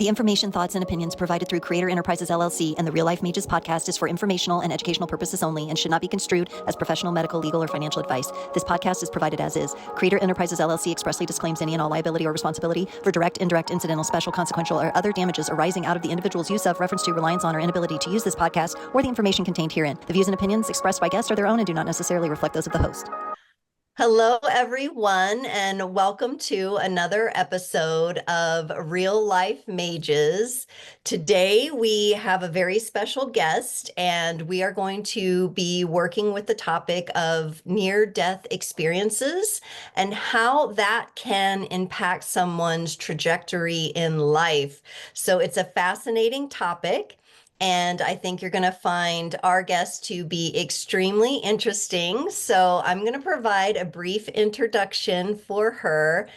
The information, thoughts, and opinions provided through Creator Enterprises LLC and the Real Life Mages podcast is for informational and educational purposes only and should not be construed as professional, medical, legal, or financial advice. This podcast is provided as is. Creator Enterprises LLC expressly disclaims any and all liability or responsibility for direct, indirect, incidental, special, consequential, or other damages arising out of the individual's use of, reference to, reliance on, or inability to use this podcast or the information contained herein. The views and opinions expressed by guests are their own and do not necessarily reflect those of the host. Hello, everyone, and welcome to another episode of Real Life Mages. Today, we have a very special guest, and we are going to be working with the topic of near-death experiences and how that can impact someone's trajectory in life. So it's a fascinating topic. And I think you're going to find our guest to be extremely interesting. So I'm going to provide a brief introduction for her.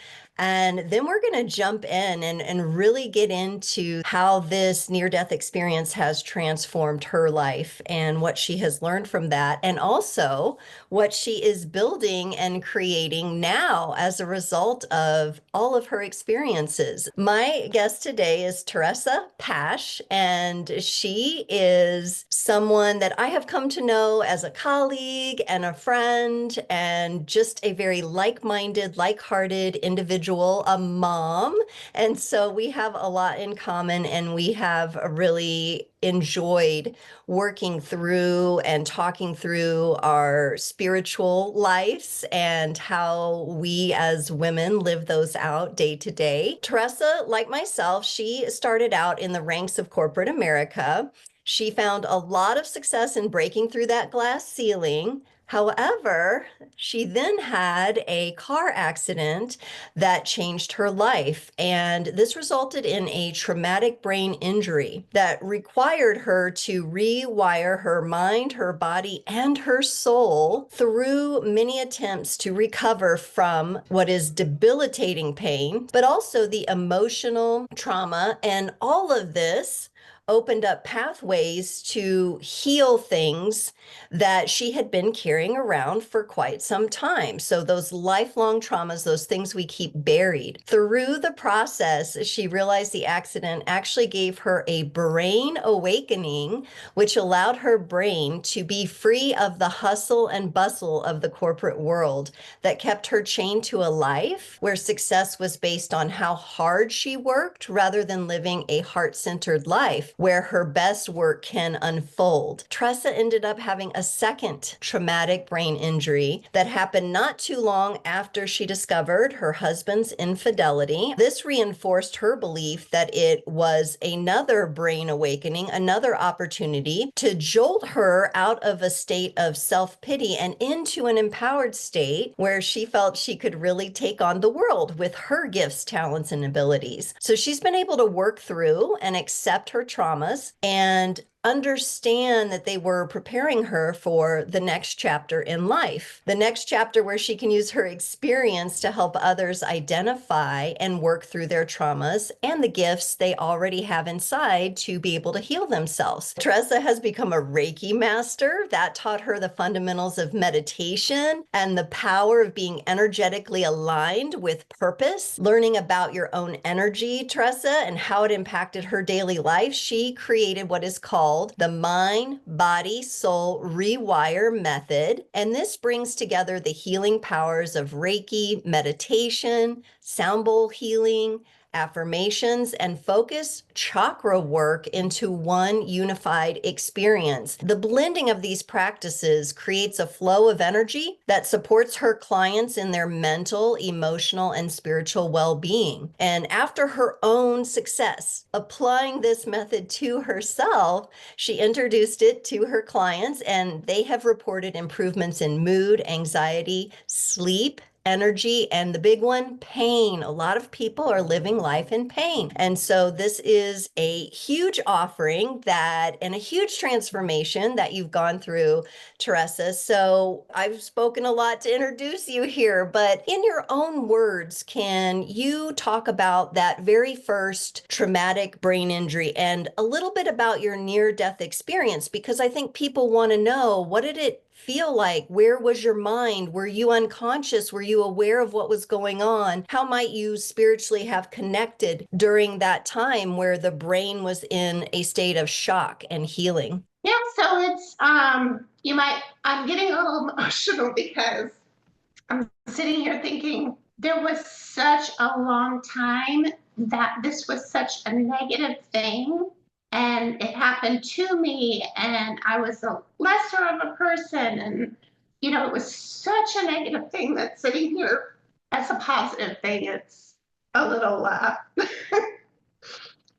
And then we're going to jump in and really get into how this near-death experience has transformed her life and what she has learned from that, and also what she is building and creating now as a result of all of her experiences. My guest today is Teressa Pasch, and she is someone that I have come to know as a colleague and a friend, and just a very like-minded, like-hearted individual, a mom. And so we have a lot in common, and we have really enjoyed working through and talking through our spiritual lives and how we as women live those out day to day. Teressa, like myself, she started out in the ranks of corporate America. She found a lot of success in breaking through that glass ceiling. However, she then had a car accident that changed her life, and this resulted in a traumatic brain injury that required her to rewire her mind, her body, and her soul through many attempts to recover from what is debilitating pain, but also the emotional trauma. And all of this opened up pathways to heal things that she had been carrying around for quite some time. So those lifelong traumas, those things we keep buried. Through the process, she realized the accident actually gave her a brain awakening, which allowed her brain to be free of the hustle and bustle of the corporate world that kept her chained to a life where success was based on how hard she worked rather than living a heart-centered life where her best work can unfold. Teressa ended up having a second traumatic brain injury that happened not too long after she discovered her husband's infidelity. This reinforced her belief that it was another brain awakening, another opportunity to jolt her out of a state of self-pity and into an empowered state where she felt she could really take on the world with her gifts, talents, and abilities. So she's been able to work through and accept her traumas and understand that they were preparing her for the next chapter in life, the next chapter where she can use her experience to help others identify and work through their traumas and the gifts they already have inside to be able to heal themselves. Teressa has become a Reiki Master. That taught her the fundamentals of meditation and the power of being energetically aligned with purpose, learning about your own energy, Teressa, and how it impacted her daily life. She created what is called the Mind-Body-Soul Rewire Method. And this brings together the healing powers of Reiki, meditation, sound bowl healing, affirmations, and focus chakra work into one unified experience. The blending of these practices creates a flow of energy that supports her clients in their mental, emotional, and spiritual well-being. And after her own success applying this method to herself, she introduced it to her clients, and they have reported improvements in mood, anxiety, sleep, energy, and the big one, pain. A lot of people are living life in pain. And so this is a huge offering and a huge transformation that you've gone through, Teressa. So I've spoken a lot to introduce you here, but in your own words, can you talk about that very first traumatic brain injury and a little bit about your near-death experience? Because I think people want to know, what did it feel like? Where was your mind? Were you unconscious? Were you aware of what was going on? How might you spiritually have connected during that time where the brain was in a state of shock and healing? Yeah, so it's I'm getting a little emotional because I'm sitting here thinking there was such a long time that this was such a negative thing, and it happened to me, and I was a lesser of a person, and it was such a negative thing that sitting here as a positive thing, it's a little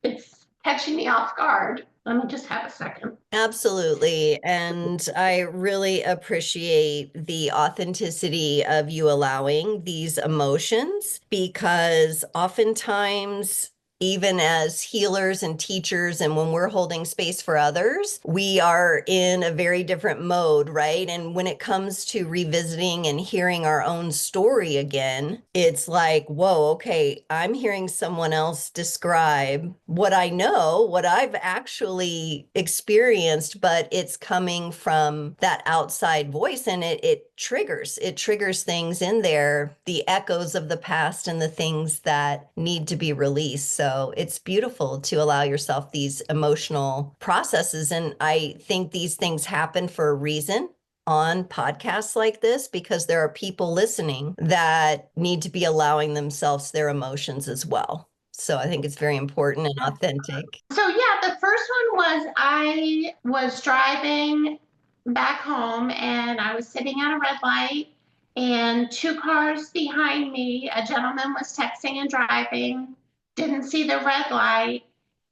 it's catching me off guard. Let me just have a second. Absolutely. And I really appreciate the authenticity of you allowing these emotions, because oftentimes, even as healers and teachers, and when we're holding space for others, we are in a very different mode, right? And when it comes to revisiting and hearing our own story again, it's like, whoa, okay, I'm hearing someone else describe what I know, what I've actually experienced, but it's coming from that outside voice, and it triggers things in there, the echoes of the past and the things that need to be released. So it's beautiful to allow yourself these emotional processes. And I think these things happen for a reason on podcasts like this, because there are people listening that need to be allowing themselves their emotions as well. So I think it's very important and authentic. So yeah, the first one was I was driving back home and I was sitting at a red light, and two cars behind me, a gentleman was texting and driving, didn't see the red light,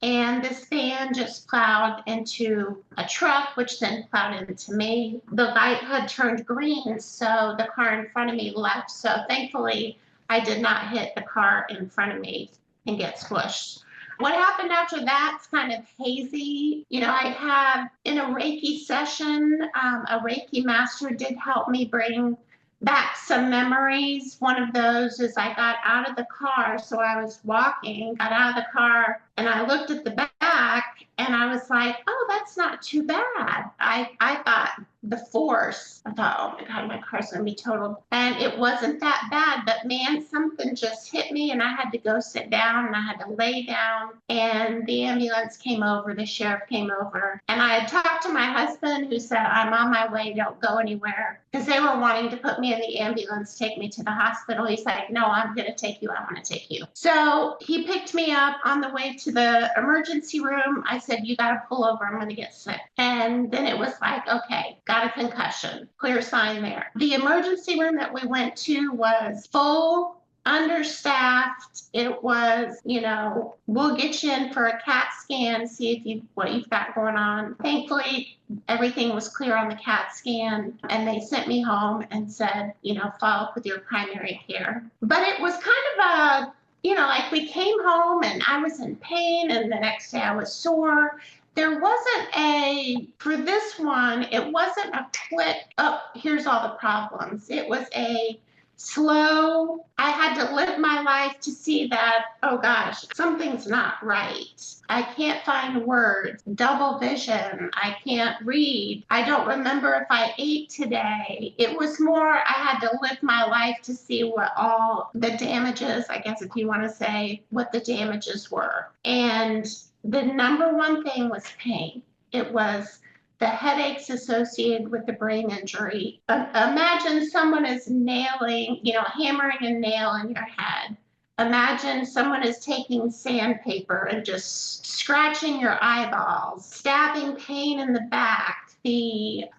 and this van just plowed into a truck, which then plowed into me. The light had turned green, so the car in front of me left. So thankfully, I did not hit the car in front of me and get squished. What happened after that's kind of hazy. I had in a Reiki session, a Reiki Master did help me bring back some memories. One of those is I got out of the car. So I was walking, got out of the car, and I looked at the back and I was like, oh, that's not too bad. I thought the force, I thought, oh my God, my car's going to be totaled. And it wasn't that bad, but man, something just hit me and I had to go sit down and I had to lay down, and the ambulance came over, the sheriff came over, and I had talked to my husband, who said, I'm on my way, don't go anywhere, because they were wanting to put me in the ambulance, take me to the hospital. He's like, no, I'm going to take you. I want to take you. So he picked me up on the way to the emergency room. I said, you got to pull over. I'm going to get sick. And then it was like, okay, got a concussion, clear sign there. The emergency room that we went to was full, understaffed. It was, we'll get you in for a CAT scan, see what you've got going on. Thankfully, everything was clear on the CAT scan, and they sent me home and said, follow up with your primary care. But it was kind of like we came home and I was in pain, and the next day I was sore. There wasn't for this one, it wasn't a quick, oh, here's all the problems. It was a slow, I had to live my life to see that, oh gosh, something's not right. I can't find words, double vision, I can't read. I don't remember if I ate today. It was more, I had to live my life to see what all the damages, I guess if you want to say, what the damages were. And the number one thing was pain. It was the headaches associated with the brain injury. Imagine someone is nailing, hammering a nail in your head. Imagine someone is taking sandpaper and just scratching your eyeballs, stabbing pain in the back. You're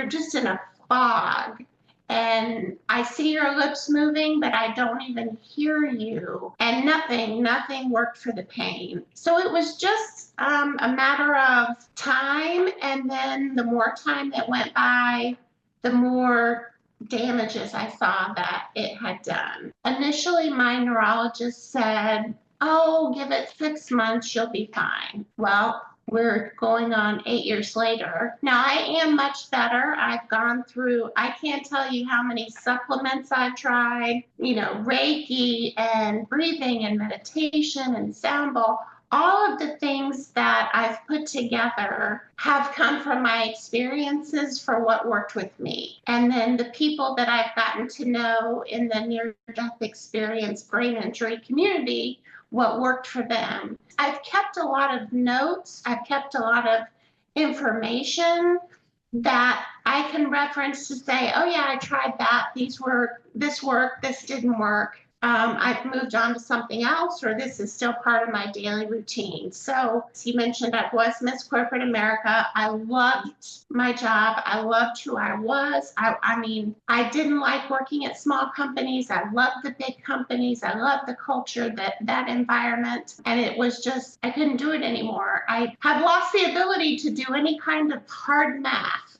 just in a fog. And I see your lips moving, but I don't even hear you. And nothing worked for the pain. So it was just a matter of time. And then the more time that went by, the more damages I saw that it had done. Initially, my neurologist said, oh, give it 6 months, you'll be fine. Well, we're going on 8 years later. Now, I am much better. I've gone through, I can't tell you how many supplements I've tried, Reiki and breathing and meditation and sound bowl, all of the things that I've put together have come from my experiences for what worked with me. And then the people that I've gotten to know in the near-death experience brain injury community, what worked for them. I've kept a lot of notes. I've kept a lot of information that I can reference to say, oh yeah, I tried that. This worked, this didn't work. I've moved on to something else, or this is still part of my daily routine. So, as you mentioned, I was Miss Corporate America. I loved my job. I loved who I was. I mean, I didn't like working at small companies. I loved the big companies. I loved the culture, that environment. And it was just, I couldn't do it anymore. I have lost the ability to do any kind of hard math.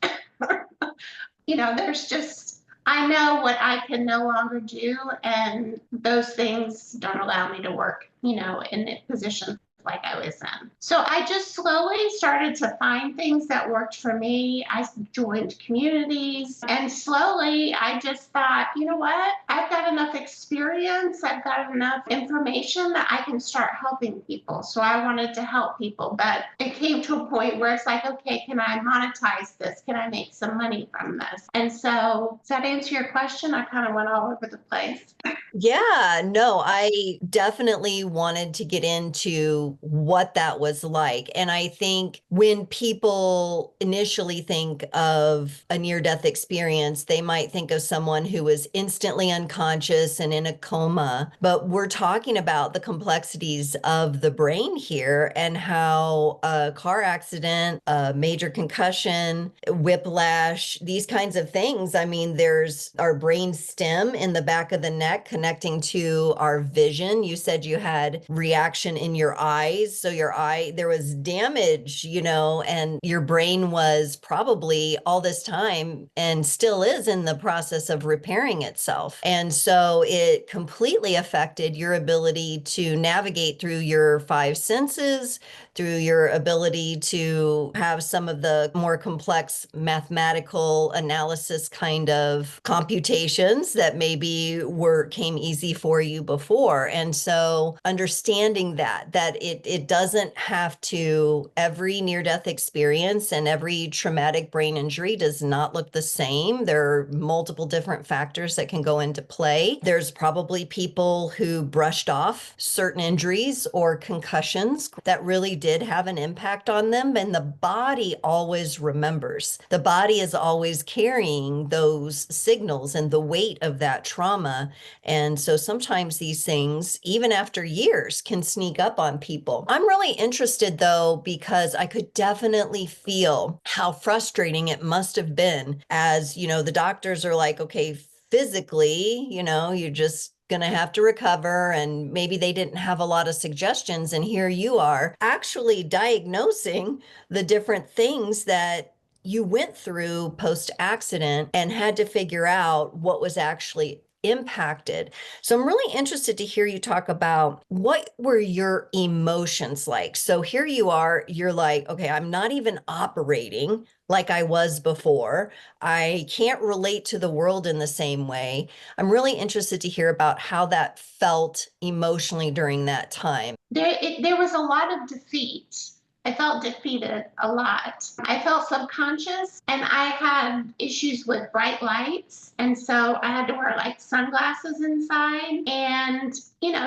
There's just, I know what I can no longer do, and those things don't allow me to work, in a position like I was in. So I just slowly started to find things that worked for me. I joined communities, and slowly I just thought, you know what? I've got enough experience, I've got enough information that I can start helping people. So I wanted to help people, but it came to a point where it's like, okay, can I monetize this? Can I make some money from this? And so, does that answer your question? I kind of went all over the place. Yeah, no, I definitely wanted to get into what that was like. And I think when people initially think of a near-death experience, they might think of someone who was instantly unconscious and in a coma. But we're talking about the complexities of the brain here and how a car accident, a major concussion, whiplash, these kinds of things. I mean, there's our brain stem in the back of the neck connecting to our vision. You said you had reaction in your eyes. So there was damage, and your brain was probably all this time and still is in the process of repairing itself. And so it completely affected your ability to navigate through your five senses, through your ability to have some of the more complex mathematical analysis kind of computations that maybe came easy for you before. And so understanding that it doesn't have to, every near-death experience and every traumatic brain injury does not look the same. There are multiple different factors that can go into play. There's probably people who brushed off certain injuries or concussions that really did have an impact on them, and the body always remembers. The body is always carrying those signals and the weight of that trauma. And so sometimes these things, even after years, can sneak up on people. I'm really interested though, because I could definitely feel how frustrating it must have been as, the doctors are like, okay, physically, you just going to have to recover, and maybe they didn't have a lot of suggestions, and here you are actually diagnosing the different things that you went through post-accident and had to figure out what was actually impacted. So I'm really interested to hear you talk about what were your emotions like. So here you are, you're like, okay, I'm not even operating like I was before. I can't relate to the world in the same way. I'm really interested to hear about how that felt emotionally during that time. There was a lot of defeat. I felt defeated a lot. I felt subconscious, and I had issues with bright lights. And so I had to wear like sunglasses inside, and,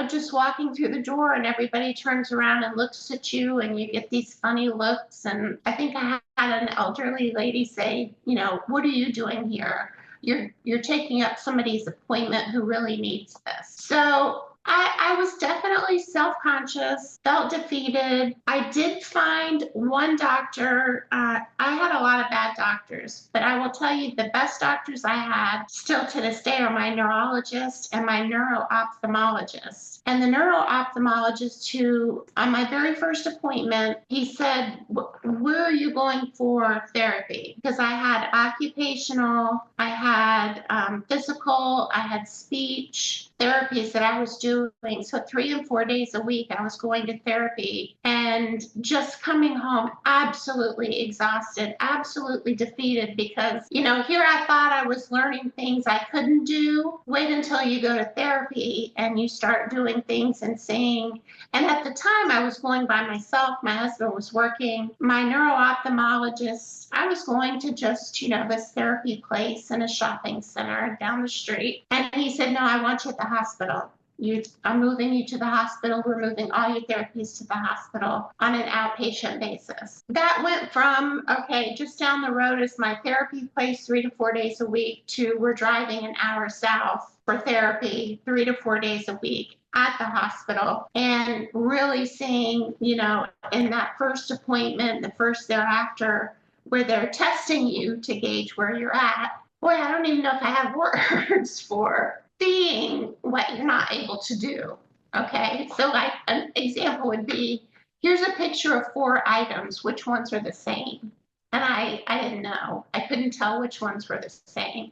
just walking through the door and everybody turns around and looks at you and you get these funny looks. And I think I had an elderly lady say, what are you doing here? You're taking up somebody's appointment who really needs this. So I was definitely self-conscious, felt defeated. I did find one doctor. I had a lot of bad doctors, but I will tell you the best doctors I had still to this day are my neurologist and my neuro-ophthalmologist. And the neuro-ophthalmologist who, on my very first appointment, he said, where are you going for therapy? Because I had occupational, I had physical, I had speech, therapies that I was doing. So 3 and 4 days a week, I was going to therapy and just coming home absolutely exhausted, absolutely defeated because, here I thought I was learning things I couldn't do. Wait until you go to therapy and you start doing things and seeing. And at the time I was going by myself. My husband was working. My neuro-ophthalmologist, I was going to just, this therapy place in a shopping center down the street. And he said, no, I want you at the hospital. I'm moving you to the hospital. We're moving all your therapies to the hospital on an outpatient basis. That went from, okay, just down the road is my therapy place 3 to 4 days a week to we're driving an hour south for therapy 3 to 4 days a week at the hospital, and really seeing, in that first appointment, the first thereafter, where they're testing you to gauge where you're at. Boy, I don't even know if I have words for seeing what you're not able to do. Okay, so like an example would be, here's a picture of 4 items, which ones are the same? And I didn't know. I couldn't tell which ones were the same.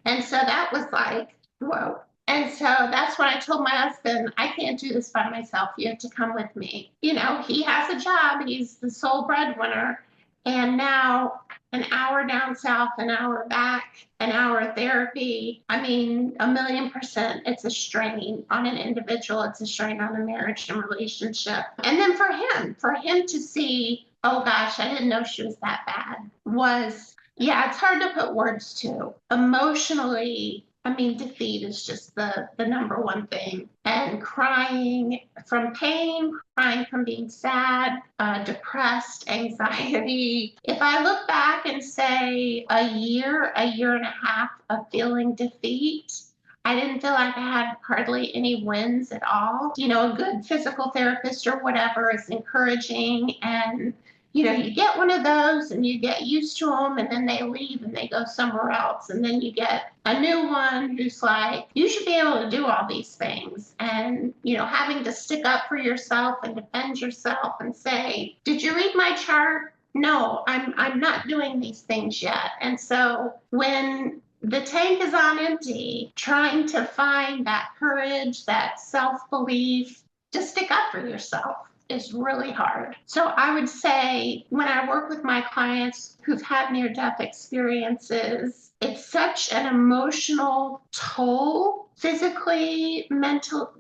And so that was like, whoa. And so that's when I told my husband, I can't do this by myself. You have to come with me. He has a job. He's the sole breadwinner. And now an hour down south, an hour back, an hour of therapy. I mean, 1,000,000%, it's a strain on an individual. It's a strain on a marriage and relationship. And then for him to see, oh gosh, I didn't know she was that bad, was, yeah, it's hard to put words to. Emotionally, I mean, defeat is just the number one thing. And crying from pain, crying from being sad, depressed, anxiety. If I look back and say a year and a half of feeling defeat, I didn't feel like I had hardly any wins at all. A good physical therapist or whatever is encouraging, and you get one of those and you get used to them, and then they leave and they go somewhere else. And then you get a new one who's like, you should be able to do all these things. And, having to stick up for yourself and defend yourself and say, did you read my chart? No, I'm not doing these things yet. And so when the tank is on empty, trying to find that courage, that self-belief to stick up for yourself is really hard. So I would say when I work with my clients who've had near-death experiences, it's such an emotional toll, physically, mental,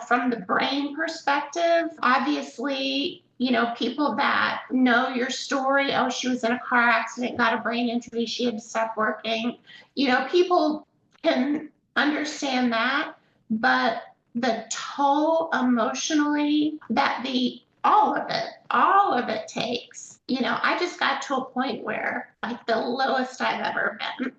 from the brain perspective. Obviously, people that know your story, oh, she was in a car accident, got a brain injury, she had to stop working. People can understand that, but the toll emotionally that all of it takes. I just got to a point where like the lowest I've ever been.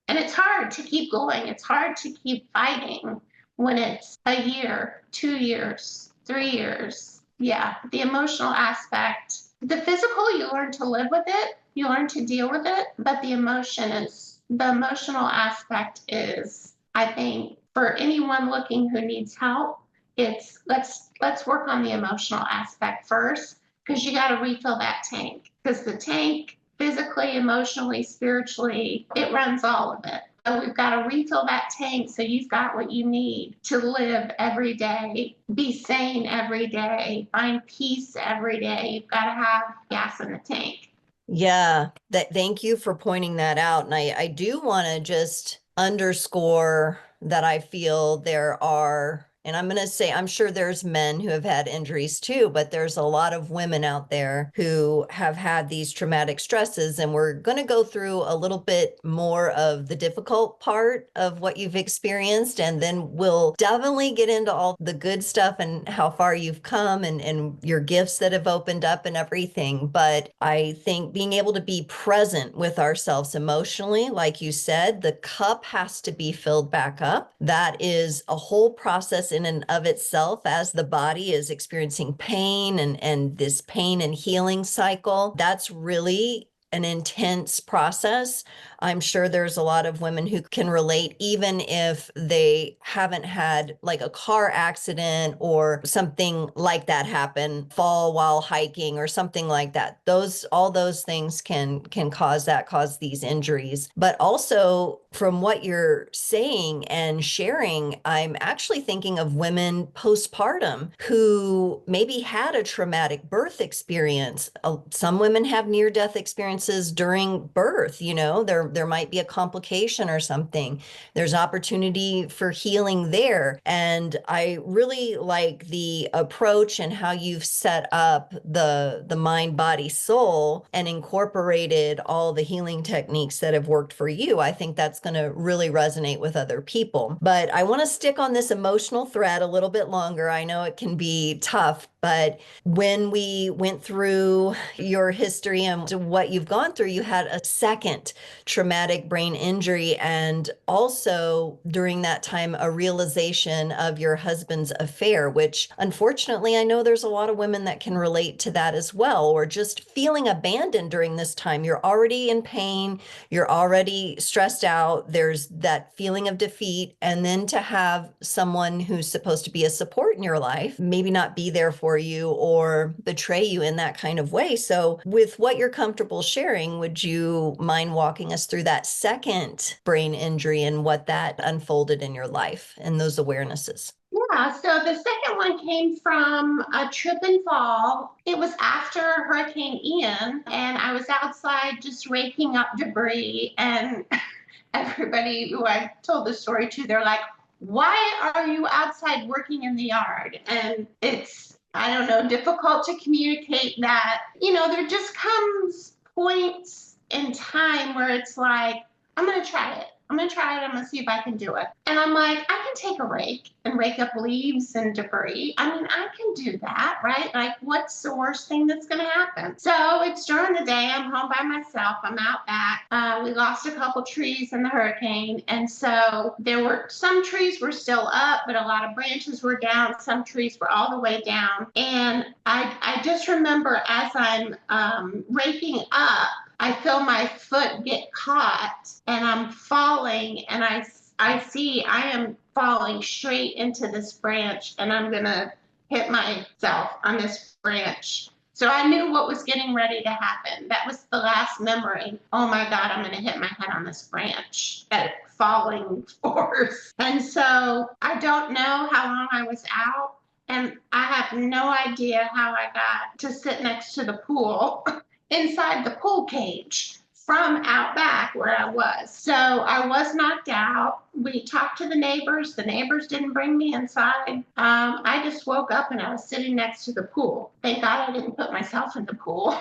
And it's hard to keep going. It's hard to keep fighting when it's a year, 2 years, 3 years. Yeah, the emotional aspect. The physical, you learn to live with it. You learn to deal with it. But the emotional aspect is, I think, for anyone looking who needs help, it's let's work on the emotional aspect first, because you got to refill that tank, because the tank physically, emotionally, spiritually, it runs all of it. So we've got to refill that tank so you've got what you need to live every day, be sane every day, find peace every day. You've got to have gas in the tank. Yeah, thank you for pointing that out. And I do want to just underscore that I feel there are, and I'm going to say, I'm sure there's men who have had injuries too, but there's a lot of women out there who have had these traumatic stresses. And we're going to go through a little bit more of the difficult part of what you've experienced. And then we'll definitely get into all the good stuff and how far you've come and your gifts that have opened up and everything. But I think being able to be present with ourselves emotionally, like you said, the cup has to be filled back up. That is a whole process in and of itself, as the body is experiencing pain and this pain and healing cycle. That's really an intense process. I'm sure there's a lot of women who can relate, even if they haven't had like a car accident or something like that happen, fall while hiking or something like that. All those things can cause these injuries. But also from what you're saying and sharing, I'm actually thinking of women postpartum who maybe had a traumatic birth experience. Some women have near-death experiences during birth, there might be a complication or something. There's opportunity for healing there. And I really like the approach and how you've set up the mind, body, soul and incorporated all the healing techniques that have worked for you. I think that's going to really resonate with other people. But I want to stick on this emotional thread a little bit longer. I know it can be tough, but when we went through your history and what you've gone through, you had a second traumatic brain injury, and also during that time, a realization of your husband's affair, which unfortunately, I know there's a lot of women that can relate to that as well, or just feeling abandoned during this time. You're already in pain, you're already stressed out, there's that feeling of defeat, and then to have someone who's supposed to be a support in your life maybe not be there for you or betray you in that kind of way. So with what you're comfortable sharing, would you mind walking us through that second brain injury and what that unfolded in your life and those awarenesses? Yeah, so the second one came from a trip and fall. It was after Hurricane Ian, and I was outside just raking up debris. And everybody who I told the story to, they're like, why are you outside working in the yard? And it's, I don't know, difficult to communicate that. There just comes points in time where it's like, I'm going to try it. I'm going to see if I can do it. And I'm like, I can take a rake and rake up leaves and debris. I mean, I can do that, right? Like, what's the worst thing that's going to happen? So it's during the day. I'm home by myself. I'm out back. We lost a couple trees in the hurricane. And so some trees were still up, but a lot of branches were down. Some trees were all the way down. And I just remember as I'm raking up, I feel my foot get caught and I'm falling, and I see I am falling straight into this branch, and I'm going to hit myself on this branch. So I knew what was getting ready to happen. That was the last memory. Oh my God, I'm going to hit my head on this branch at falling force. And so I don't know how long I was out, and I have no idea how I got to sit next to the pool. Inside the pool cage from out back where I was. So I was knocked out. We talked to the neighbors. The neighbors didn't bring me inside. I just woke up and I was sitting next to the pool. Thank God I didn't put myself in the pool.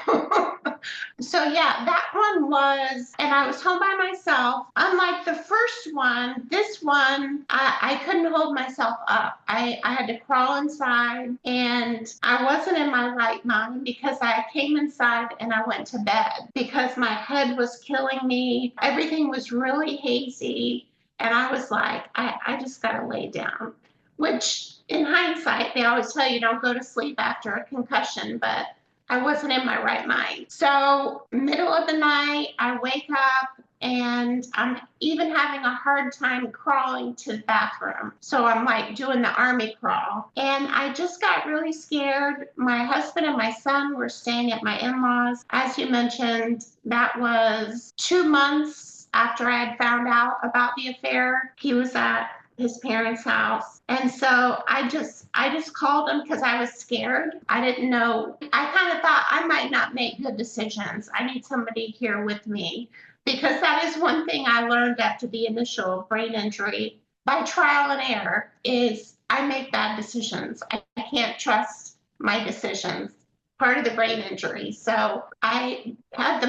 So yeah, that one was, and I was home by myself. Unlike the first one, this one, I couldn't hold myself up. I had to crawl inside, and I wasn't in my right mind because I came inside and I went to bed because my head was killing me. Everything was really hazy. And I was like, I just got to lay down, which in hindsight, they always tell you don't go to sleep after a concussion, but I wasn't in my right mind. So middle of the night, I wake up and I'm even having a hard time crawling to the bathroom. So I'm like doing the army crawl. And I just got really scared. My husband and my son were staying at my in-laws. As you mentioned, that was 2 months after I had found out about the affair. He was at his parents' house. And so I just called him because I was scared. I didn't know. I kind of thought I might not make good decisions. I need somebody here with me, because that is one thing I learned after the initial brain injury by trial and error is I make bad decisions. I can't trust my decisions. Part of the brain injury. So I had the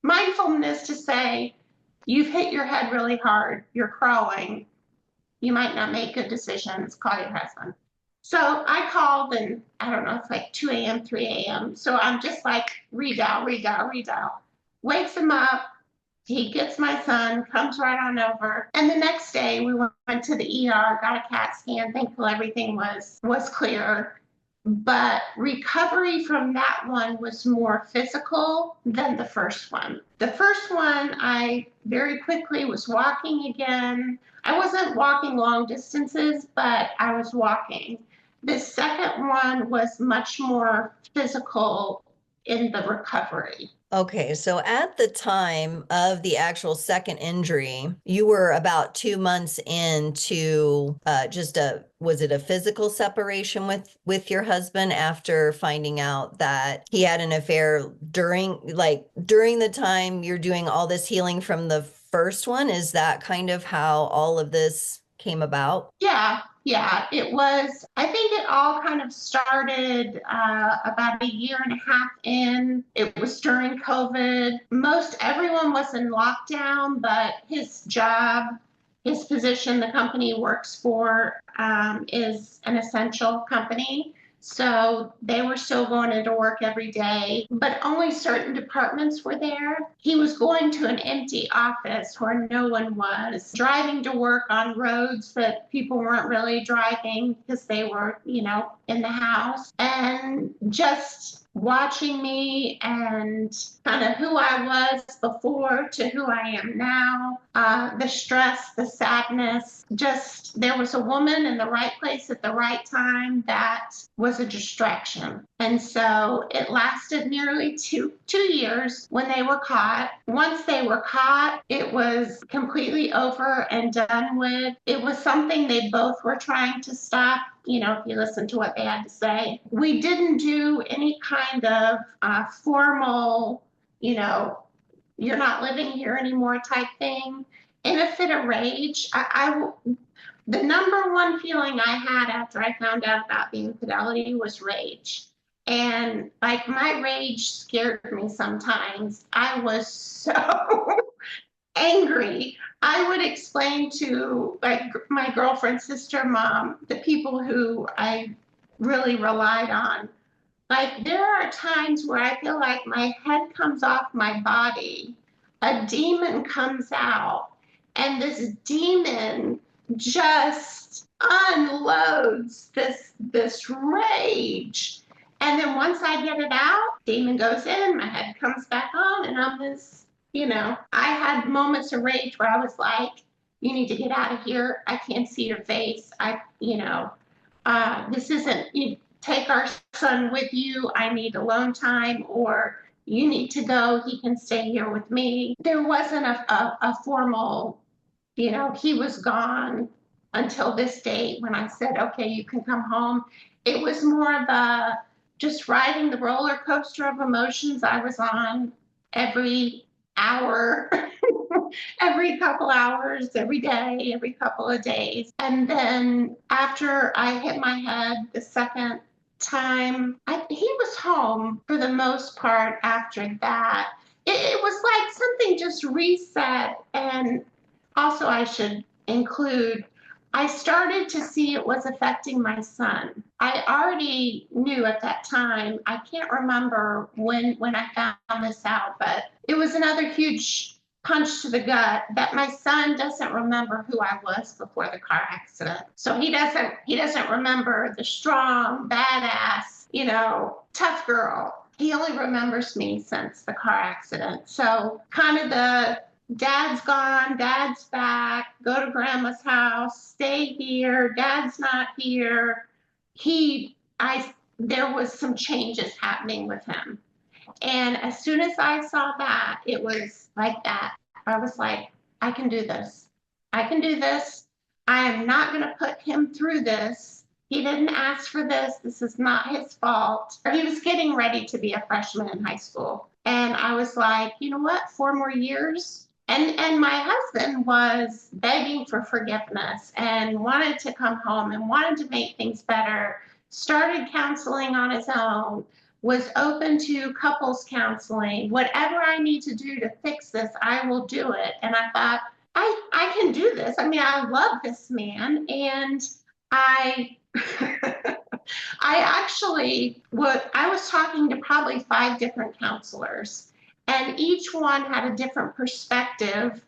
mindfulness to say, you've hit your head really hard. You're crawling. You might not make good decisions. Call your husband. So I called, and I don't know, it's like 2 a.m., 3 a.m. So I'm just like, redial. Wakes him up. He gets my son, comes right on over. And the next day we went to the ER, got a CAT scan. Thankfully everything was clear. but recovery from that one was more physical than the first one. The first one, I very quickly was walking again. I wasn't walking long distances, but I was walking. The second one was much more physical in the recovery. Okay, so at the time of the actual second injury, you were about 2 months into was it a physical separation with your husband after finding out that he had an affair during the time you're doing all this healing from the first one? Is that kind of how all of this came about? Yeah, it was. I think it all kind of started about a year and a half in. It was during COVID. Most everyone was in lockdown, but his job, his position, the company he works for, is an essential company. So they were still going into work every day, but only certain departments were there. He was going to an empty office where no one was, driving to work on roads that people weren't really driving because they were, in the house, and just watching me and kind of who I was before to who I am now, the stress, the sadness, just there was a woman in the right place at the right time that was a distraction. And so it lasted nearly two years when they were caught. Once they were caught, it was completely over and done with. It was something they both were trying to stop. If you listen to what they had to say. We didn't do any kind of formal, you're not living here anymore type thing. In a fit of rage, the number one feeling I had after I found out about the infidelity was rage. And my rage scared me sometimes. I was so angry. I would explain to my girlfriend's sister, mom, the people who I really relied on. There are times where I feel like my head comes off my body, a demon comes out, and this demon just unloads this rage. And then once I get it out, demon goes in, my head comes back on, and I'm this. I had moments of rage where I was like, you need to get out of here. I can't see your face. This isn't, you take our son with you. I need alone time, or you need to go. He can stay here with me. There wasn't a formal, he was gone until this date when I said, okay, you can come home. It was more of just riding the roller coaster of emotions I was on every hour, every couple hours, every day, every couple of days. And then after I hit my head the second time, he was home for the most part after that. It was like something just reset. And also I should include, I started to see it was affecting my son. I already knew at that time, I can't remember when I found this out, but it was another huge punch to the gut that my son doesn't remember who I was before the car accident. So he doesn't remember the strong, badass, tough girl. He only remembers me since the car accident. So kind of the dad's gone, dad's back, go to grandma's house, stay here, dad's not here. There was some changes happening with him. And as soon as I saw that, it was like that. I was like, I can do this. I can do this. I am not going to put him through this. He didn't ask for this. This is not his fault. He was getting ready to be a freshman in high school. And I was like, you know what? 4 more years. And my husband was begging for forgiveness and wanted to come home and wanted to make things better, started counseling on his own, was open to couples counseling. Whatever I need to do to fix this, I will do it. And I thought, I can do this. I mean, I love this man. And I I was talking to probably 5 different counselors. And each one had a different perspective.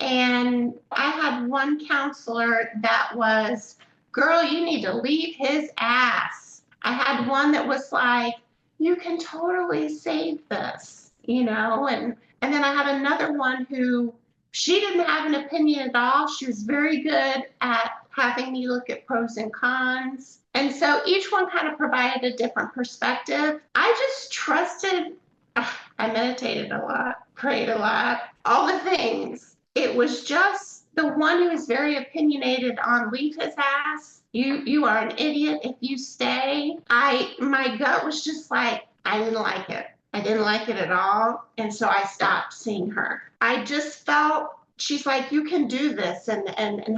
And I had one counselor that was, girl, you need to leave his ass. I had one that was like, you can totally save this, and then I had another one who she didn't have an opinion at all. She was very good at having me look at pros and cons. And so each one kind of provided a different perspective. I just trusted. I meditated a lot, prayed a lot, all the things. It was just the one who was very opinionated on leave his ass. You are an idiot if you stay. My gut was just like, I didn't like it. I didn't like it at all. And so I stopped seeing her. I just felt she's like, you can do this, and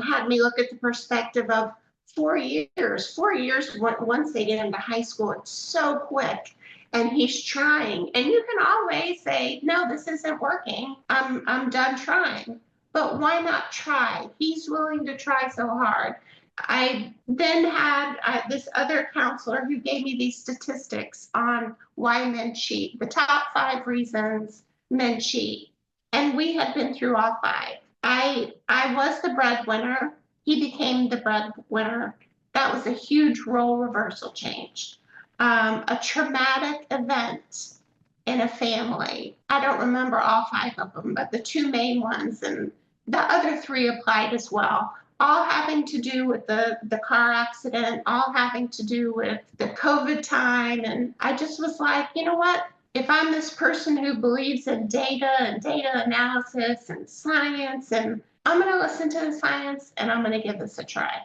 had me look at the perspective of 4 years. 4 years once they get into high school, it's so quick. And he's trying. And you can always say, no, this isn't working. I'm done trying. But why not try? He's willing to try so hard. I then had this other counselor who gave me these statistics on why men cheat, the top 5 reasons men cheat. And we had been through all 5. I was the breadwinner. He became the breadwinner. That was a huge role reversal change. A traumatic event in a family. I don't remember all 5 of them, but the 2 main ones, and the other 3 applied as well. All having to do with the car accident, all having to do with the COVID time. And I just was like, you know what? If I'm this person who believes in data and data analysis and science, and I'm going to listen to the science and I'm going to give this a try.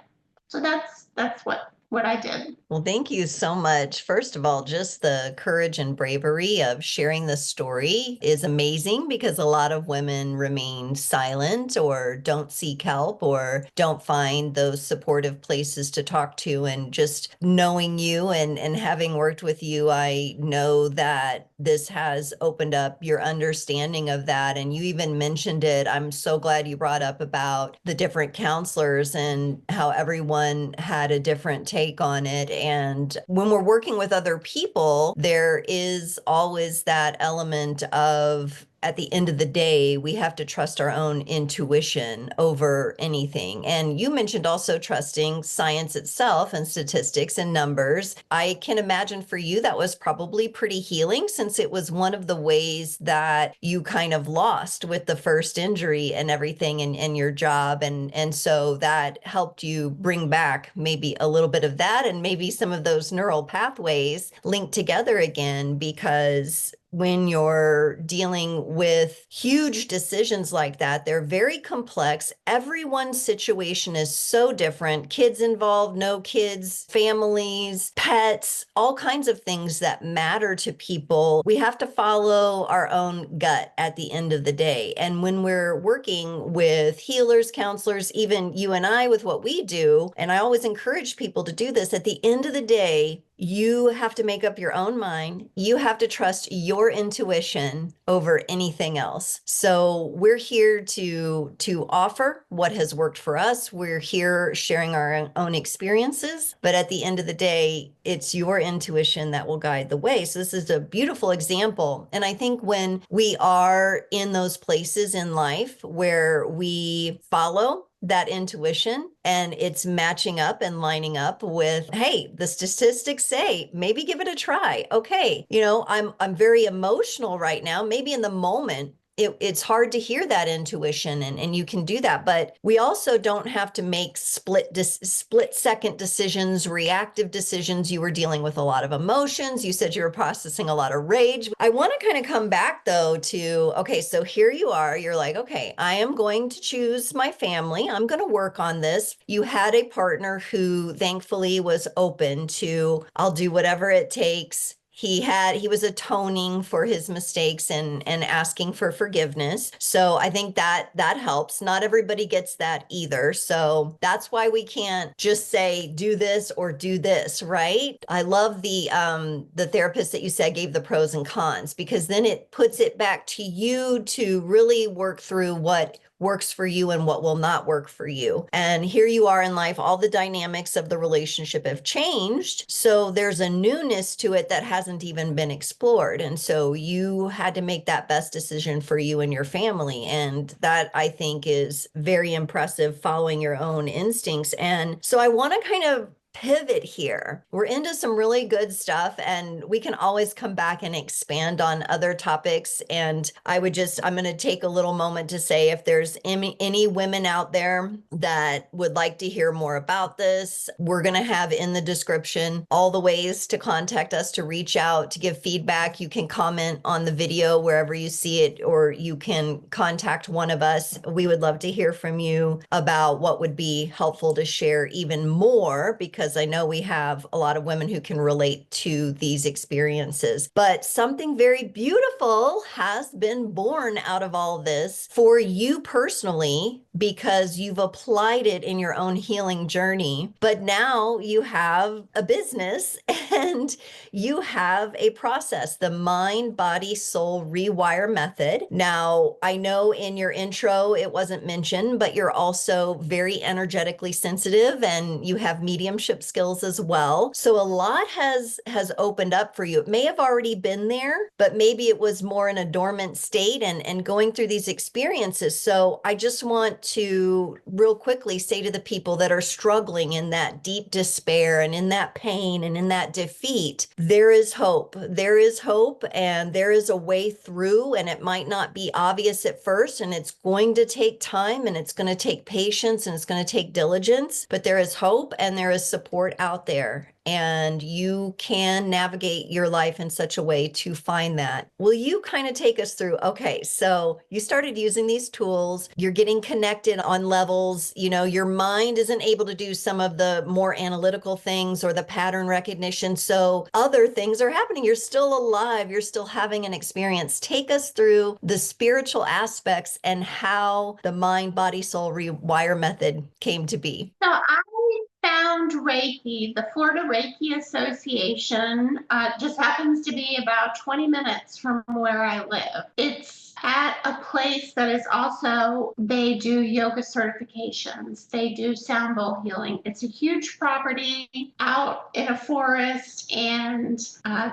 So that's what I did. Well, thank you so much. First of all, just the courage and bravery of sharing the story is amazing, because a lot of women remain silent or don't seek help or don't find those supportive places to talk to. And just knowing you and having worked with you, I know that this has opened up your understanding of that. And you even mentioned it. I'm so glad you brought up about the different counselors and how everyone had a different take on it. And when we're working with other people, there is always that element of, at the end of the day, we have to trust our own intuition over anything. And you mentioned also trusting science itself and statistics and numbers. I can imagine for you that was probably pretty healing, since it was one of the ways that you kind of lost with the first injury and everything in your job. And so that helped you bring back maybe a little bit of that, and maybe some of those neural pathways linked together again, because when you're dealing with huge decisions like that, they're very complex. Everyone's situation is so different. Kids involved, no kids, families, pets, all kinds of things that matter to people. We have to follow our own gut at the end of the day. And when we're working with healers, counselors, even you and I with what we do, and I always encourage people to do this, at the end of the day, you have to make up your own mind. You have to trust your intuition over anything else. So we're here to offer what has worked for us. We're here sharing our own experiences, but at the end of the day, it's your intuition that will guide the way. So this is a beautiful example. And I think when we are in those places in life where we follow that intuition and it's matching up and lining up with, hey, the statistics say, maybe give it a try. Okay. I'm very emotional right now. Maybe in the moment, it's hard to hear that intuition, and you can do that, but we also don't have to make split second decisions, reactive decisions. You were dealing with a lot of emotions. You said you were processing a lot of rage. I want to kind of come back though to, okay, so here you are, you're like, okay, I am going to choose my family. I'm going to work on this. You had a partner who thankfully was open to, I'll do whatever it takes. He was atoning for his mistakes and asking for forgiveness. So I think that helps. Not everybody gets that either. So that's why we can't just say, do this or do this, right? I love the therapist that you said gave the pros and cons, because then it puts it back to you to really work through what works for you and what will not work for you. And here you are in life, all the dynamics of the relationship have changed. So there's a newness to it that hasn't even been explored. And so you had to make that best decision for you and your family. And that, I think, is very impressive, following your own instincts. And so I want to kind of pivot here. We're into some really good stuff, and we can always come back and expand on other topics. And I'm going to take a little moment to say, if there's any women out there that would like to hear more about this, we're going to have in the description all the ways to contact us, to reach out, to give feedback. You can comment on the video wherever you see it, or you can contact one of us. We would love to hear from you about what would be helpful to share even more, because I know we have a lot of women who can relate to these experiences. But something very beautiful has been born out of all this for you personally, because you've applied it in your own healing journey. But now you have a business and you have a process, the Mind-Body-Soul Rewire Method. Now, I know in your intro it wasn't mentioned, but you're also very energetically sensitive and you have mediumship skills as well. So a lot has opened up for you. It may have already been there, but maybe it was more in a dormant state and going through these experiences. So I just want to real quickly say to the people that are struggling in that deep despair and in that pain and in that defeat, there is hope. There is hope, and there is a way through, and it might not be obvious at first, and it's going to take time, and it's going to take patience, and it's going to take diligence, but there is hope and there is support out there. And you can navigate your life in such a way to find that. Will you kind of take us through, okay, so you started using these tools, you're getting connected on levels, your mind isn't able to do some of the more analytical things or the pattern recognition. So other things are happening. You're still alive. You're still having an experience. Take us through the spiritual aspects and how the Mind-Body-Soul Rewire Method came to be. So I found Reiki, the Florida Reiki Association, just happens to be about 20 minutes from where I live. It's at a place that is also, they do yoga certifications, they do sound bowl healing. It's a huge property out in a forest, and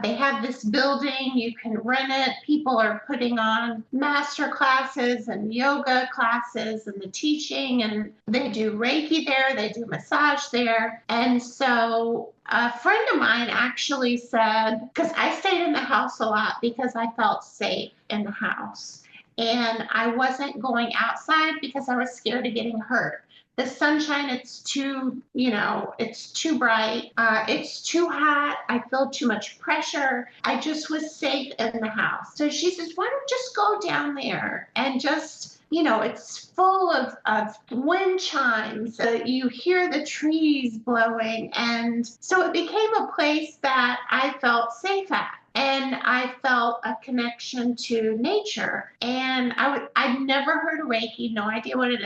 they have this building, you can rent it. People are putting on master classes and yoga classes and the teaching, and they do Reiki there, they do massage there. And so a friend of mine actually said, because I stayed in the house a lot because I felt safe in the house. And I wasn't going outside because I was scared of getting hurt. The sunshine, it's too bright. It's too hot. I feel too much pressure. I just was safe in the house. So she says, why don't you just go down there and just, it's full of wind chimes. You hear the trees blowing. And so it became a place that I felt safe at. And I felt a connection to nature. And I'd never heard of Reiki, no idea what it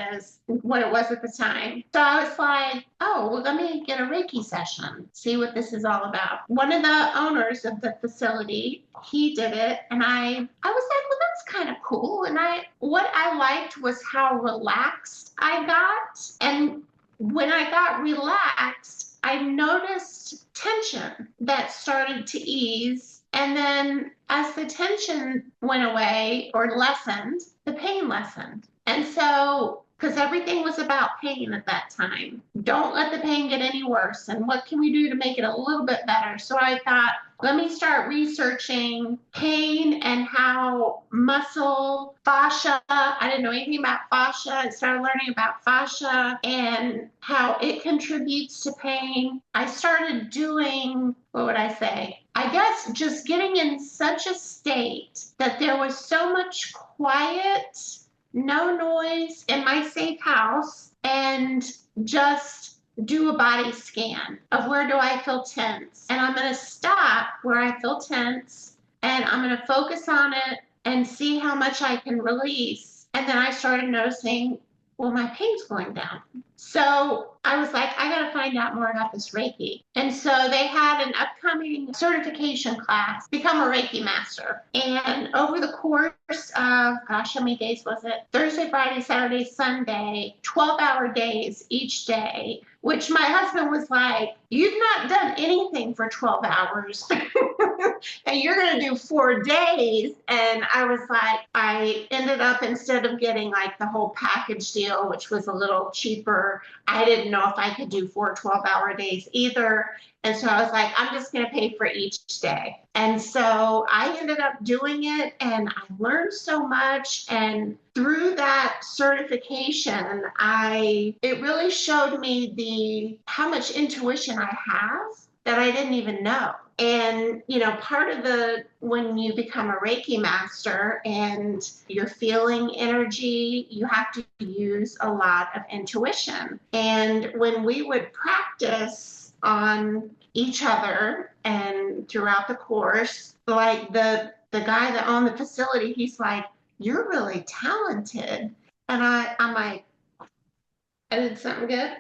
was at the time. So I was like, oh, well, let me get a Reiki session, see what this is all about. One of the owners of the facility, he did it. And I was like, well, that's kind of cool. And what I liked was how relaxed I got. And when I got relaxed, I noticed tension that started to ease. And then as the tension went away or lessened, the pain lessened. And so, because everything was about pain at that time, don't let the pain get any worse. And what can we do to make it a little bit better? So I thought, let me start researching pain and how muscle, fascia, I didn't know anything about fascia. I started learning about fascia and how it contributes to pain. I started doing, what would I say? I guess just getting in such a state that there was so much quiet, no noise in my safe house, and just do a body scan of where do I feel tense. And I'm going to stop where I feel tense, and I'm going to focus on it and see how much I can release. And then I started noticing, well, my pain's going down. So I was like, I got to find out more about this Reiki. And so they had an upcoming certification class, become a Reiki Master. And over the course of, gosh, how many days was it? Thursday, Friday, Saturday, Sunday, 12-hour days each day, which my husband was like, you've not done anything for 12 hours and you're going to do 4 days. And I was like, I ended up, instead of getting like the whole package deal, which was a little cheaper, I didn't know if I could do 4 12-hour days either. And so I was like, I'm just going to pay for each day. And so I ended up doing it, and I learned so much. And through that certification, it really showed me how much intuition I have that I didn't even know. And, part of when you become a Reiki master and you're feeling energy, you have to use a lot of intuition. And when we would practice on each other and throughout the course, like the guy that owned the facility, he's like, "You're really talented." And I'm like, "I did something good."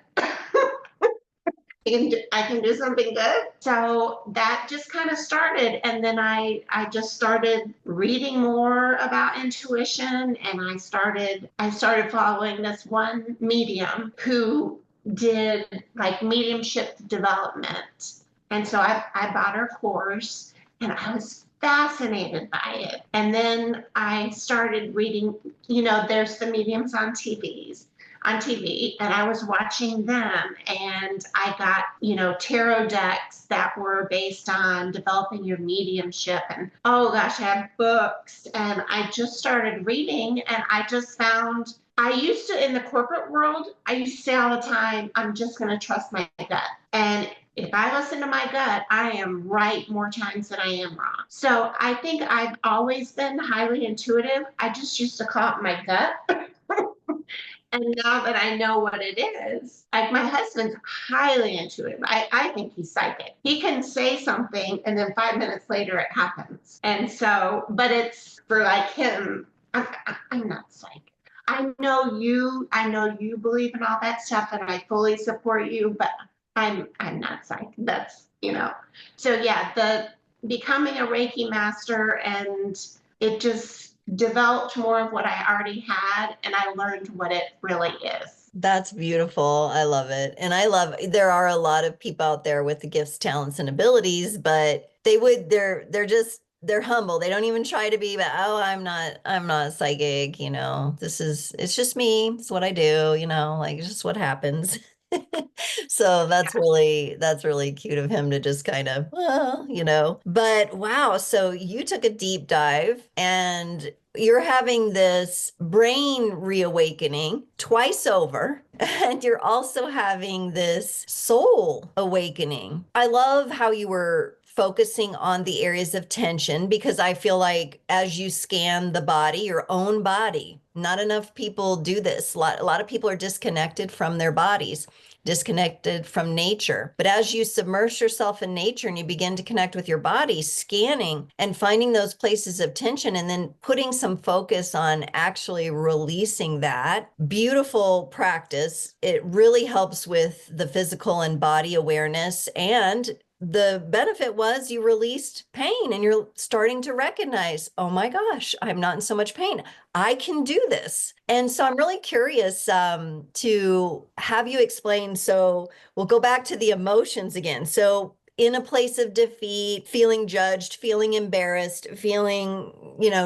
I can do something good. So that just kind of started. And then I just started reading more about intuition, and I started following this one medium who did like mediumship development. And so I bought her course, and I was fascinated by it. And then I started reading, there's the mediums on TV, and I was watching them, and I got, tarot decks that were based on developing your mediumship. And oh gosh, I have books, and I just started reading, and I just found, in the corporate world, I used to say all the time, I'm just going to trust my gut. And if I listen to my gut, I am right more times than I am wrong. So I think I've always been highly intuitive. I just used to call it my gut. And now that I know what it is, like my husband's highly intuitive. I think he's psychic. He can say something and then 5 minutes later it happens. And so, but it's for like him, I'm not psychic. I know you believe in all that stuff, and I fully support you, but I'm not psychic. That's, So yeah, the becoming a Reiki master, and it just developed more of what I already had, and I learned what it really is. That's beautiful. I love it. And there are a lot of people out there with the gifts, talents, and abilities, but they're humble. They don't even try to be, but I'm not psychic, it's just me. It's what I do, like it's just what happens. So that's really cute of him to just kind of, but wow. So you took a deep dive, and you're having this brain reawakening twice over, and you're also having this soul awakening. I love how you were focusing on the areas of tension, because I feel like as you scan the body, your own body, not enough people do this. A lot of people are disconnected from their bodies, disconnected from nature. But as you submerge yourself in nature and you begin to connect with your body, scanning and finding those places of tension, and then putting some focus on actually releasing that, beautiful practice. It really helps with the physical and body awareness. And the benefit was you released pain, and you're starting to recognize, oh my gosh, I'm not in so much pain. I can do this. And so I'm really curious to have you explain. So we'll go back to the emotions again. So in a place of defeat, feeling judged, feeling embarrassed, feeling,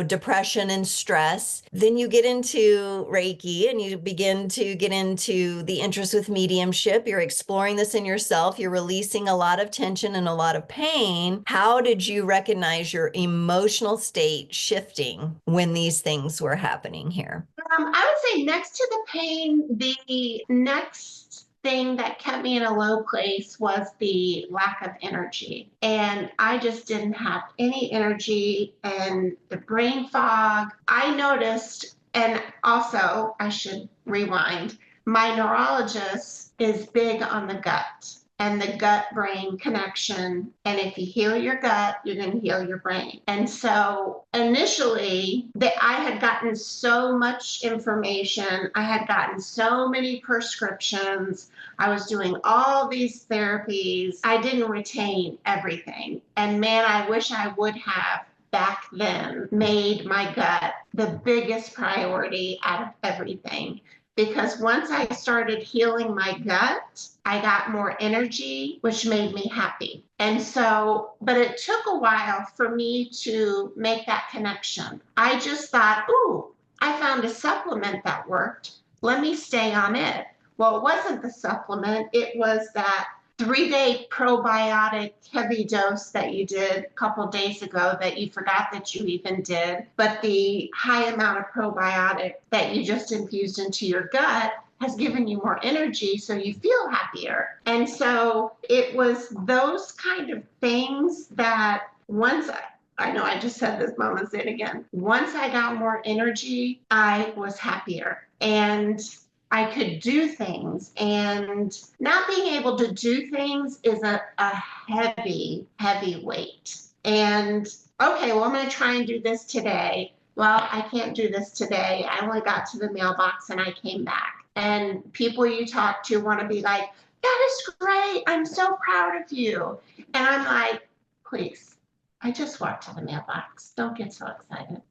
depression and stress. Then you get into Reiki, and you begin to get into the interest with mediumship. You're exploring this in yourself. You're releasing a lot of tension and a lot of pain. How did you recognize your emotional state shifting when these things were happening here? I would say next to the pain, the next thing that kept me in a low place was the lack of energy. And I just didn't have any energy, and the brain fog. I noticed, and also I should rewind, my neurologist is big on the gut and the gut-brain connection. And if you heal your gut, you're going to heal your brain. And so initially, I had gotten so much information. I had gotten so many prescriptions. I was doing all these therapies. I didn't retain everything. And man, I wish I would have back then made my gut the biggest priority out of everything. because once I started healing my gut, I got more energy, which made me happy. And so, but it took a while for me to make that connection. I just thought, ooh, I found a supplement that worked. Let me stay on it. Well, it wasn't the supplement. It was that 3-day probiotic heavy dose that you did a couple days ago that you forgot that you even did. But the high amount of probiotic that you just infused into your gut has given you more energy, so you feel happier. And so it was those kind of things that once I know I just said this, Mama, say it again. Once I got more energy, I was happier. And I could do things, and not being able to do things is a heavy, heavy weight. And okay, well, I'm going to try and do this today. Well, I can't do this today. I only got to the mailbox and I came back. And people you talk to want to be like, that is great. I'm so proud of you. And I'm like, please, I just walked to the mailbox. Don't get so excited.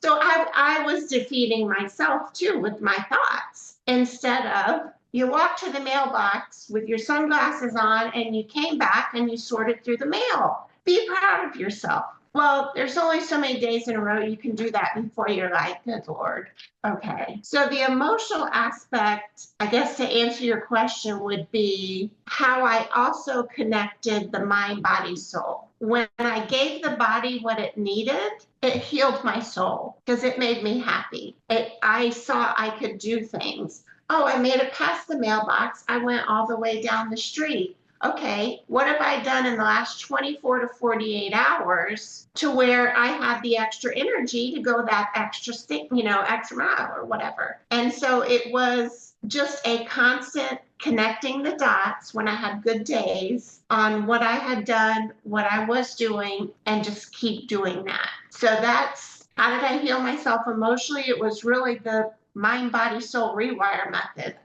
So I was defeating myself too with my thoughts. Instead of, you walked to the mailbox with your sunglasses on and you came back and you sorted through the mail. Be proud of yourself. Well, there's only so many days in a row you can do that before you're like, good Lord. Okay. So the emotional aspect, I guess to answer your question, would be how I also connected the mind, body, soul. When I gave the body what it needed, it healed my soul because it made me happy. I saw I could do things. Oh, I made it past the mailbox. I went all the way down the street. Okay, what have I done in the last 24 to 48 hours to where I have the extra energy to go that extra extra mile or whatever. And so it was just a constant connecting the dots when I had good days on what I had done, what I was doing, and just keep doing that. So that's how did I heal myself emotionally? It was really the Mind-Body-Soul Rewire Method.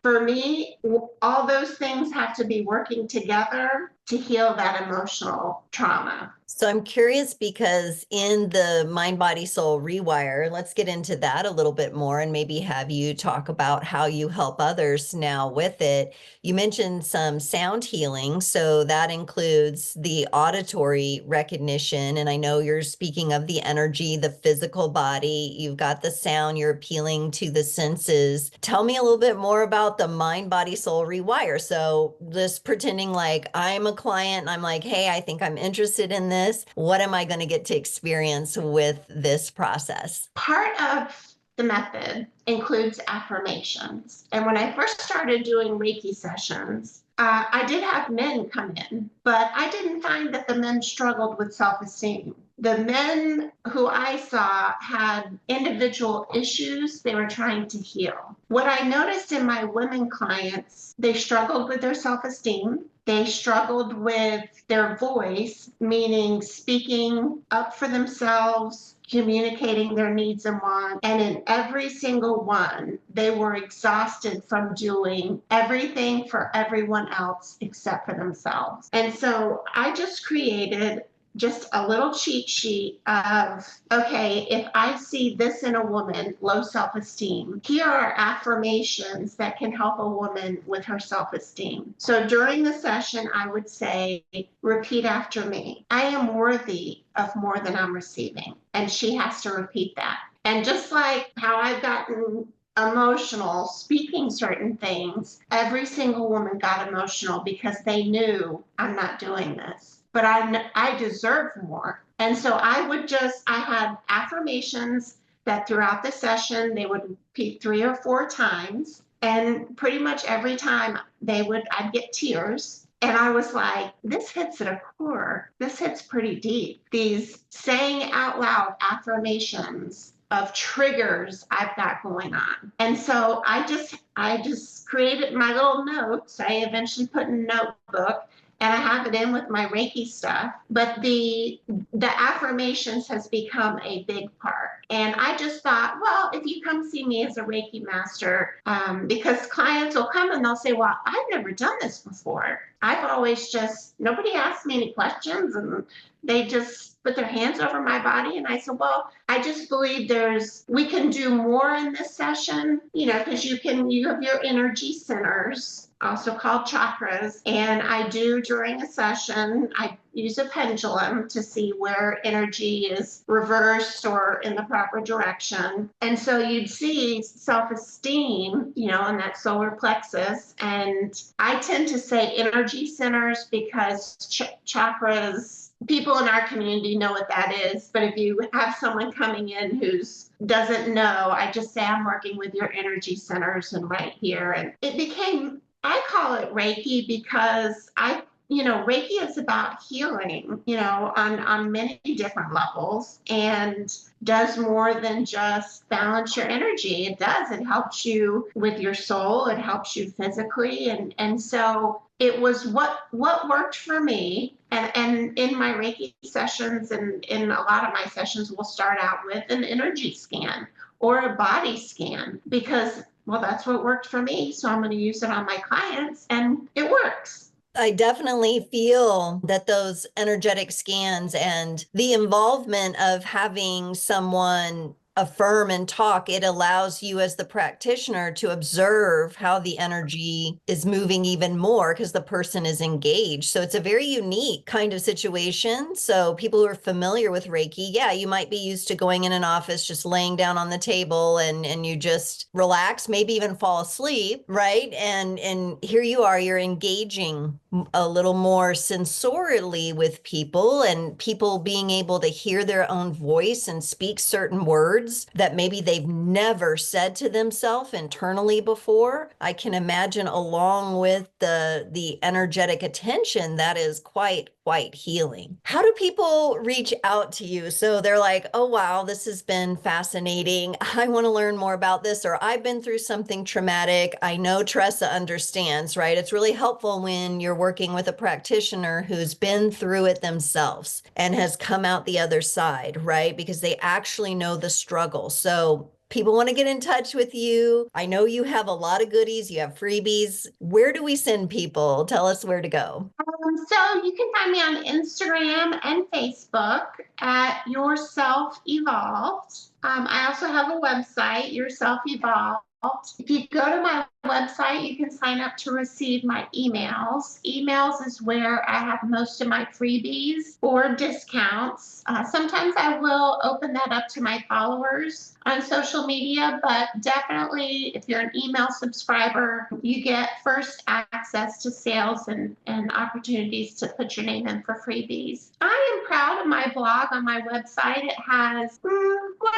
For me, all those things have to be working together to heal that emotional trauma. So I'm curious because in the Mind, Body, Soul Rewire, let's get into that a little bit more and maybe have you talk about how you help others now with it. You mentioned some sound healing, so that includes the auditory recognition. And I know you're speaking of the energy, the physical body. You've got the sound, you're appealing to the senses. Tell me a little bit more about the Mind, Body, Soul Rewire. So just pretending like I'm a client and I'm like, hey, I think I'm interested in this. What am I going to get to experience with this process? Part of the method includes affirmations. And when I first started doing Reiki sessions, I did have men come in, but I didn't find that the men struggled with self-esteem. The men who I saw had individual issues they were trying to heal. What I noticed in my women clients, they struggled with their self-esteem. They struggled with their voice, meaning speaking up for themselves, communicating their needs and wants. And in every single one, they were exhausted from doing everything for everyone else except for themselves. And so I just created just a little cheat sheet of, okay, if I see this in a woman, low self-esteem, here are affirmations that can help a woman with her self-esteem. So during the session, I would say, repeat after me. I am worthy of more than I'm receiving. And she has to repeat that. And just like how I've gotten emotional speaking certain things, every single woman got emotional because they knew I'm not doing this. But I deserve more. And so I had affirmations that throughout the session, they would repeat 3 or 4 times. And pretty much every time I'd get tears. And I was like, this hits at a core. This hits pretty deep. These saying out loud affirmations of triggers I've got going on. And so I just created my little notes. I eventually put in a notebook. And I have it in with my Reiki stuff. But the affirmations has become a big part. And I just thought, well, if you come see me as a Reiki master, because clients will come and they'll say, well, I've never done this before. I've always nobody asked me any questions, and they just put their hands over my body. And I said, well, I just believe we can do more in this session, because you have your energy centers, also called chakras. And I do during a session, I use a pendulum to see where energy is reversed or in the proper direction. And so you'd see self-esteem, in that solar plexus. And I tend to say energy centers because chakras, people in our community know what that is. But if you have someone coming in who doesn't know, I just say, I'm working with your energy centers and right here. And I call it Reiki because Reiki is about healing, on many different levels, and does more than just balance your energy. It does. It helps you with your soul. It helps you physically. And so it was what worked for me. And in my Reiki sessions and in a lot of my sessions, we'll start out with an energy scan or a body scan because, well, that's what worked for me. So I'm going to use it on my clients, and it works. I definitely feel that those energetic scans and the involvement of having someone affirm and talk, it allows you as the practitioner to observe how the energy is moving even more because the person is engaged. So it's a very unique kind of situation. So people who are familiar with Reiki, yeah, you might be used to going in an office, just laying down on the table and you just relax, maybe even fall asleep, right? And here you are, you're engaging a little more sensorially with people, and people being able to hear their own voice and speak certain words that maybe they've never said to themselves internally before. I can imagine, along with the energetic attention, that is quite healing. How do people reach out to you? So they're like, oh, wow, this has been fascinating. I want to learn more about this, or I've been through something traumatic. I know Teressa understands, right? It's really helpful when you're working with a practitioner who's been through it themselves and has come out the other side, right? Because they actually know the struggle. So people want to get in touch with you. I know you have a lot of goodies. You have freebies. Where do we send people? Tell us where to go. So you can find me on Instagram and Facebook at Yourself Evolved. I also have a website, Yourself Evolved. If you go to my website, you can sign up to receive my emails. Emails is where I have most of my freebies or discounts. Sometimes I will open that up to my followers on social media, but definitely if you're an email subscriber, you get first access to sales and opportunities to put your name in for freebies. I am proud of my blog on my website. It has 1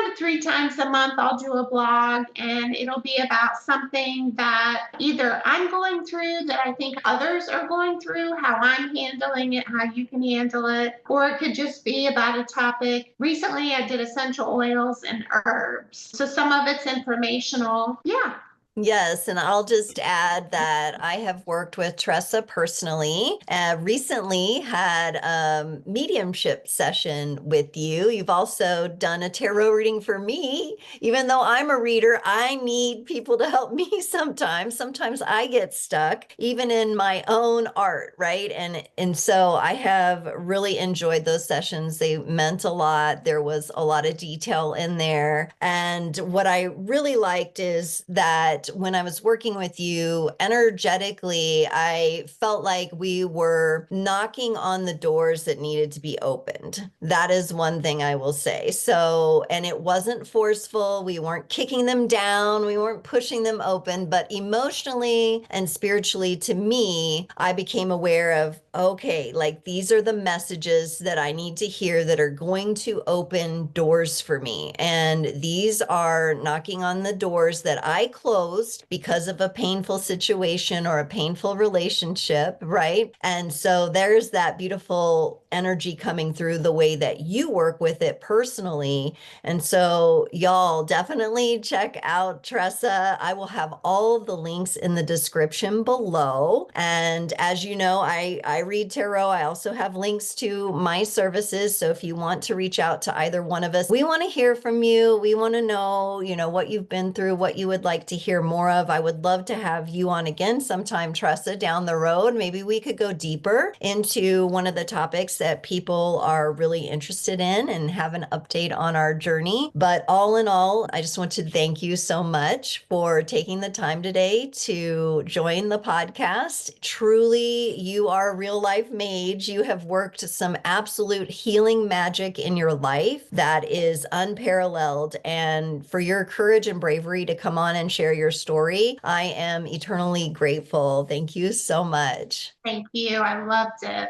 to 3 times a month I'll do a blog, and it'll be about something that either I'm going through that I think others are going through, how I'm handling it, how you can handle it, or it could just be about a topic. Recently, I did essential oils and herbs. So some of it's informational. Yeah. Yes, and I'll just add that I have worked with Teressa personally. Recently had a mediumship session with you. You've also done a tarot reading for me. Even though I'm a reader, I need people to help me sometimes. Sometimes I get stuck, even in my own art, right? And so I have really enjoyed those sessions. They meant a lot. There was a lot of detail in there. And what I really liked is that when I was working with you energetically, I felt like we were knocking on the doors that needed to be opened. That is one thing I will say. So, and it wasn't forceful. We weren't kicking them down. We weren't pushing them open, but emotionally and spiritually, to me, I became aware of, okay, like these are the messages that I need to hear that are going to open doors for me. And these are knocking on the doors that I closed because of a painful situation or a painful relationship, right? And so there's that beautiful energy coming through the way that you work with it personally. And so y'all definitely check out Teressa. I will have all of the links in the description below. And as you know, I read tarot. I also have links to my services. So if you want to reach out to either one of us, we want to hear from you. We want to know, what you've been through, what you would like to hear more of. I would love to have you on again sometime, Teressa, down the road. Maybe we could go deeper into one of the topics that people are really interested in and have an update on our journey. But all in all, I just want to thank you so much for taking the time today to join the podcast. Truly, you are a real life mage. You have worked some absolute healing magic in your life that is unparalleled. And for your courage and bravery to come on and share your story, I am eternally grateful. Thank you so much. Thank you. I loved it.